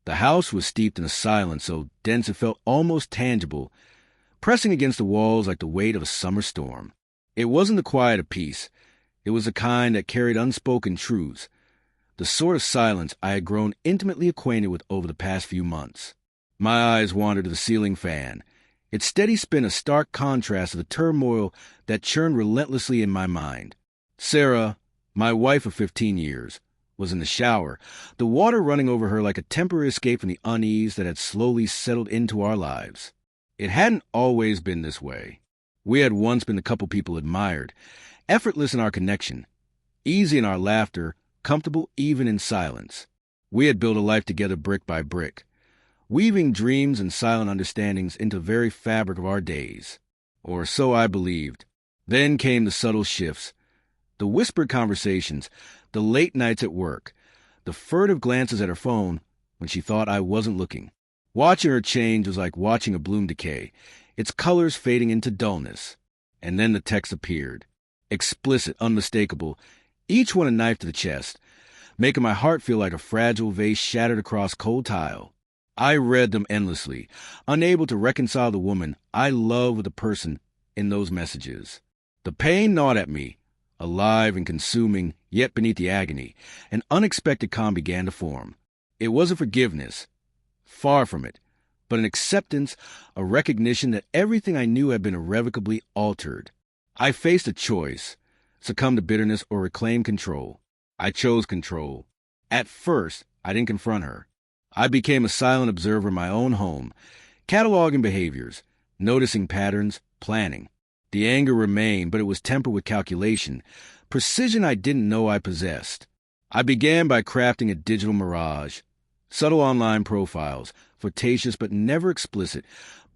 The house was steeped in a silence so dense it felt almost tangible, pressing against the walls like the weight of a summer storm. It wasn't the quiet of peace. It was the kind that carried unspoken truths, the sort of silence I had grown intimately acquainted with over the past few months. My eyes wandered to the ceiling fan, its steady spin a stark contrast to the turmoil that churned relentlessly in my mind. Sarah, my wife of 15 years, was in the shower, the water running over her like a temporary escape from the unease that had slowly settled into our lives. It hadn't always been this way. We had once been the couple people admired, effortless in our connection, easy in our laughter, comfortable even in silence. We had built a life together brick by brick, weaving dreams and silent understandings into the very fabric of our days. Or so I believed. Then came the subtle shifts, the whispered conversations, the late nights at work, the furtive glances at her phone when she thought I wasn't looking. Watching her change was like watching a bloom decay, its colors fading into dullness. And then the texts appeared, explicit, unmistakable, each one a knife to the chest, making my heart feel like a fragile vase shattered across cold tile. I read them endlessly, unable to reconcile the woman I love with the person in those messages. The pain gnawed at me, alive and consuming, yet beneath the agony, an unexpected calm began to form. It wasn't forgiveness, far from it, but an acceptance, a recognition that everything I knew had been irrevocably altered. I faced a choice, succumb to bitterness or reclaim control. I chose control. At first, I didn't confront her. I became a silent observer in my own home, cataloging behaviors, noticing patterns, planning. The anger remained, but it was tempered with calculation, precision I didn't know I possessed. I began by crafting a digital mirage, subtle online profiles, flirtatious but never explicit,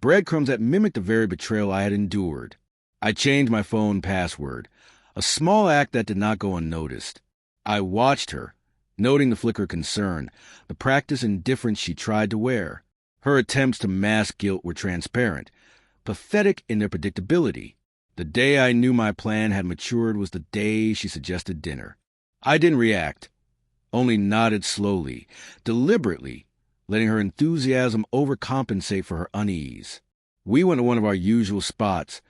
breadcrumbs that mimicked the very betrayal I had endured. I changed my phone password, a small act that did not go unnoticed. I watched her, noting the flicker of concern, the practiced indifference she tried to wear. Her attempts to mask guilt were transparent, pathetic in their predictability. The day I knew my plan had matured was the day she suggested dinner. I didn't react, only nodded slowly, deliberately, letting her enthusiasm overcompensate for her unease. We went to one of our usual spots,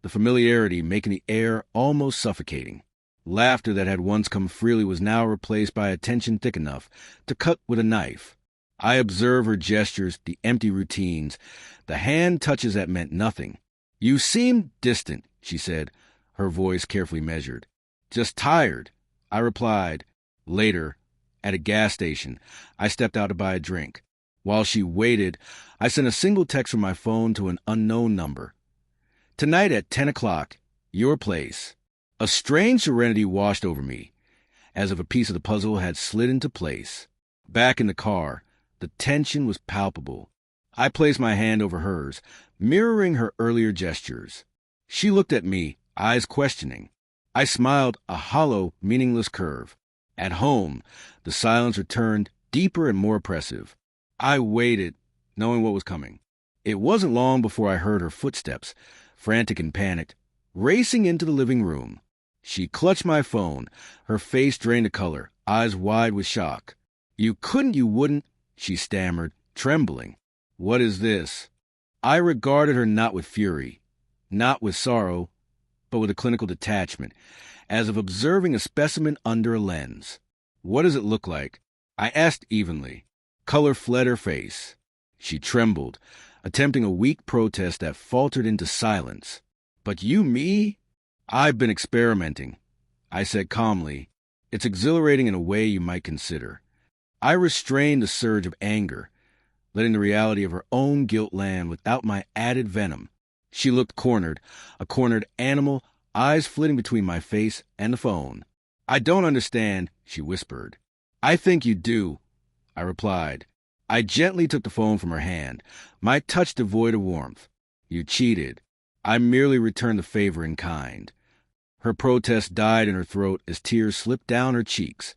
the familiarity making the air almost suffocating. Laughter that had once come freely was now replaced by attention thick enough to cut with a knife. I observed her gestures, the empty routines, the hand touches that meant nothing. "You seem distant," she said, her voice carefully measured. "Just tired," I replied. Later, at a gas station, I stepped out to buy a drink. While she waited, I sent a single text from my phone to an unknown number. "Tonight at 10 o'clock, your place." A strange serenity washed over me, as if a piece of the puzzle had slid into place. Back in the car, the tension was palpable. I placed my hand over hers, mirroring her earlier gestures. She looked at me, eyes questioning. I smiled, a hollow, meaningless curve. At home, the silence returned, deeper and more oppressive. I waited, knowing what was coming. It wasn't long before I heard her footsteps, frantic and panicked, racing into the living room. She clutched my phone, her face drained of color, eyes wide with shock. "You couldn't, you wouldn't," she stammered, trembling. "What is this?" I regarded her not with fury, not with sorrow, but with a clinical detachment, as if observing a specimen under a lens. "What does it look like?" I asked evenly. Color fled her face. She trembled, attempting a weak protest that faltered into silence. "But you, me?" "I've been experimenting," I said calmly. "It's exhilarating in a way you might consider." I restrained the surge of anger, letting the reality of her own guilt land without my added venom. She looked cornered, a cornered animal, eyes flitting between my face and the phone. "I don't understand," she whispered. "I think you do," I replied. I gently took the phone from her hand, my touch devoid of warmth. "You cheated." I merely returned the favor in kind. Her protest died in her throat as tears slipped down her cheeks,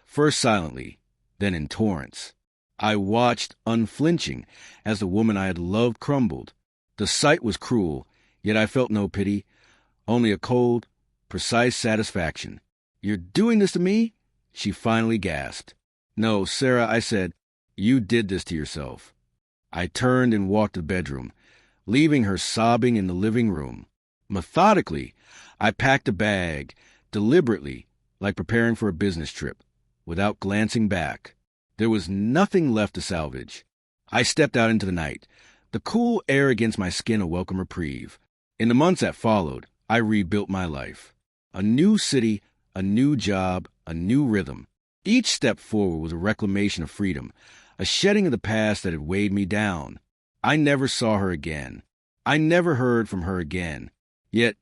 first silently, then in torrents. I watched, unflinching, as the woman I had loved crumbled. The sight was cruel, yet I felt no pity, only a cold, precise satisfaction. "You're doing this to me?" she finally gasped. "No, Sarah," I said. You did this to yourself. I turned and walked to the bedroom, leaving her sobbing in the living room. Methodically, I packed a bag, deliberately, like preparing for a business trip, without glancing back. There was nothing left to salvage. I stepped out into the night, the cool air against my skin a welcome reprieve. In the months that followed, I rebuilt my life. A new city, a new job, a new rhythm. Each step forward was a reclamation of freedom, a shedding of the past that had weighed me down. I never saw her again. I never heard from her again. Yet,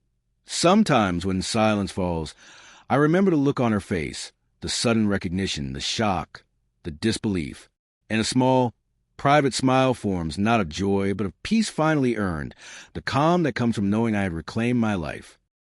sometimes when silence falls, I remember the look on her face, the sudden recognition, the shock, the disbelief, and a small, private smile forms, not of joy, but of peace finally earned, the calm that comes from knowing I had reclaimed my life.